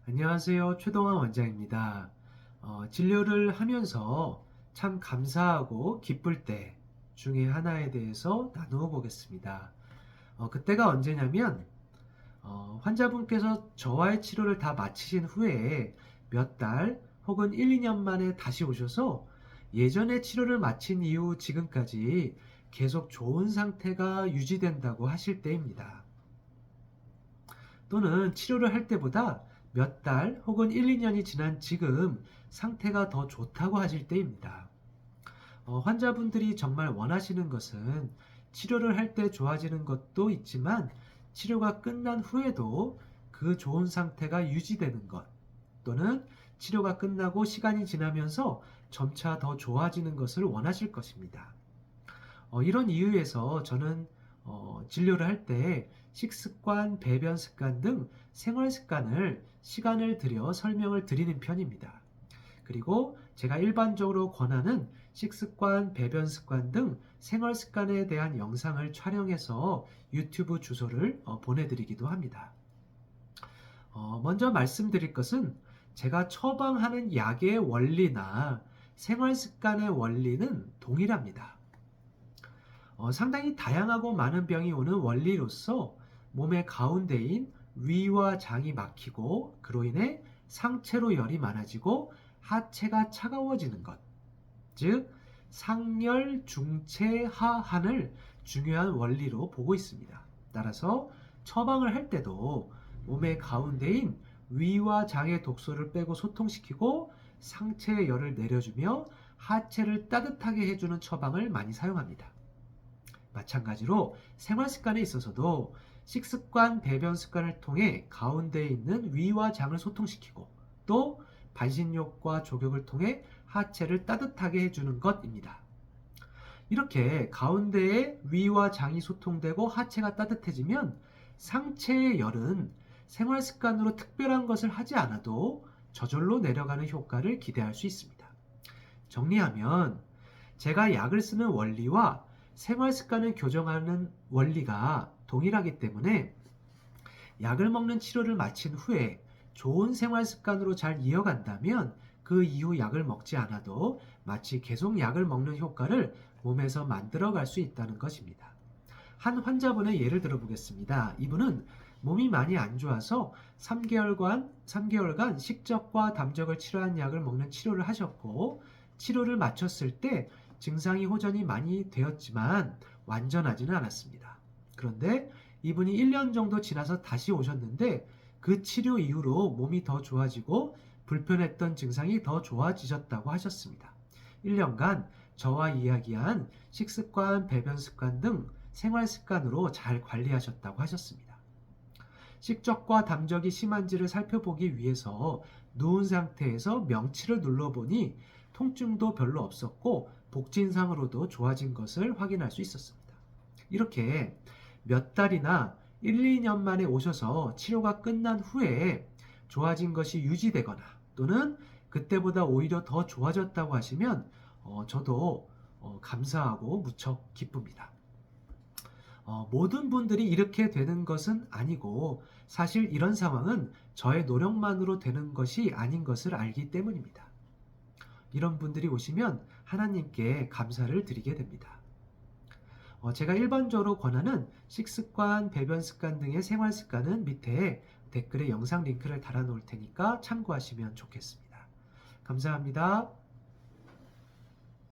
안녕하세요. 최동환 원장입니다. 진료를 하면서 참 감사하고 기쁠 때 중에 하나에 대해서 나누어 보겠습니다. 그때가 언제냐면, 환자분께서 저와의 치료를 다 마치신 후에 몇 달 혹은 1, 2년 만에 다시 오셔서 예전에 치료를 마친 이후 지금까지 계속 좋은 상태가 유지된다고 하실 때입니다. 또는 치료를 할 때보다 몇 달 혹은 1, 2년이 지난 지금 상태가 더 좋다고 하실 때입니다. 환자분들이 정말 원하시는 것은 치료를 할 때 좋아지는 것도 있지만 치료가 끝난 후에도 그 좋은 상태가 유지되는 것, 또는 치료가 끝나고 시간이 지나면서 점차 더 좋아지는 것을 원하실 것입니다. 이런 이유에서 저는 진료를 할 때 식습관, 배변 습관 등 생활 습관을 시간을 들여 설명을 드리는 편입니다. 그리고 제가 일반적으로 권하는 식습관, 배변 습관 등 생활 습관에 대한 영상을 촬영해서 유튜브 주소를 보내드리기도 합니다. 먼저 말씀드릴 것은 제가 처방하는 약의 원리나 생활 습관의 원리는 동일합니다. 상당히 다양하고 많은 병이 오는 원리로서 몸의 가운데인 위와 장이 막히고 그로 인해 상체로 열이 많아지고 하체가 차가워지는 것, 즉 상열, 중체, 하한을 중요한 원리로 보고 있습니다. 따라서 처방을 할 때도 몸의 가운데인 위와 장의 독소를 빼고 소통시키고 상체의 열을 내려주며 하체를 따뜻하게 해주는 처방을 많이 사용합니다. 마찬가지로 생활 습관에 있어서도 식습관, 배변 습관을 통해 가운데에 있는 위와 장을 소통시키고 또 반신욕과 족욕을 통해 하체를 따뜻하게 해주는 것입니다. 이렇게 가운데에 위와 장이 소통되고 하체가 따뜻해지면 상체의 열은 생활 습관으로 특별한 것을 하지 않아도 저절로 내려가는 효과를 기대할 수 있습니다. 정리하면 제가 약을 쓰는 원리와 생활 습관을 교정하는 원리가 동일하기 때문에 약을 먹는 치료를 마친 후에 좋은 생활 습관으로 잘 이어간다면 그 이후 약을 먹지 않아도 마치 계속 약을 먹는 효과를 몸에서 만들어 갈 수 있다는 것입니다. 한 환자분의 예를 들어 보겠습니다. 이분은 몸이 많이 안 좋아서 3개월간 식적과 담적을 치료한 약을 먹는 치료를 하셨고, 치료를 마쳤을 때 증상이 호전이 많이 되었지만 완전하지는 않았습니다. 그런데 이분이 1년 정도 지나서 다시 오셨는데 그 치료 이후로 몸이 더 좋아지고 불편했던 증상이 더 좋아지셨다고 하셨습니다. 1년간 저와 이야기한 식습관, 배변 습관 등 생활 습관으로 잘 관리하셨다고 하셨습니다. 식적과 담적이 심한지를 살펴보기 위해서 누운 상태에서 명치를 눌러보니 통증도 별로 없었고 복진상으로도 좋아진 것을 확인할 수 있었습니다. 이렇게 몇 달이나 1, 2년 만에 오셔서 치료가 끝난 후에 좋아진 것이 유지되거나 또는 그때보다 오히려 더 좋아졌다고 하시면 저도 감사하고 무척 기쁩니다. 모든 분들이 이렇게 되는 것은 아니고 사실 이런 상황은 저의 노력만으로 되는 것이 아닌 것을 알기 때문입니다. 이런 분들이 오시면 하나님께 감사를 드리게 됩니다. 제가 일반적으로 권하는 식습관, 배변 습관 등의 생활 습관은 밑에 댓글에 영상 링크를 달아 놓을 테니까 참고하시면 좋겠습니다. 감사합니다.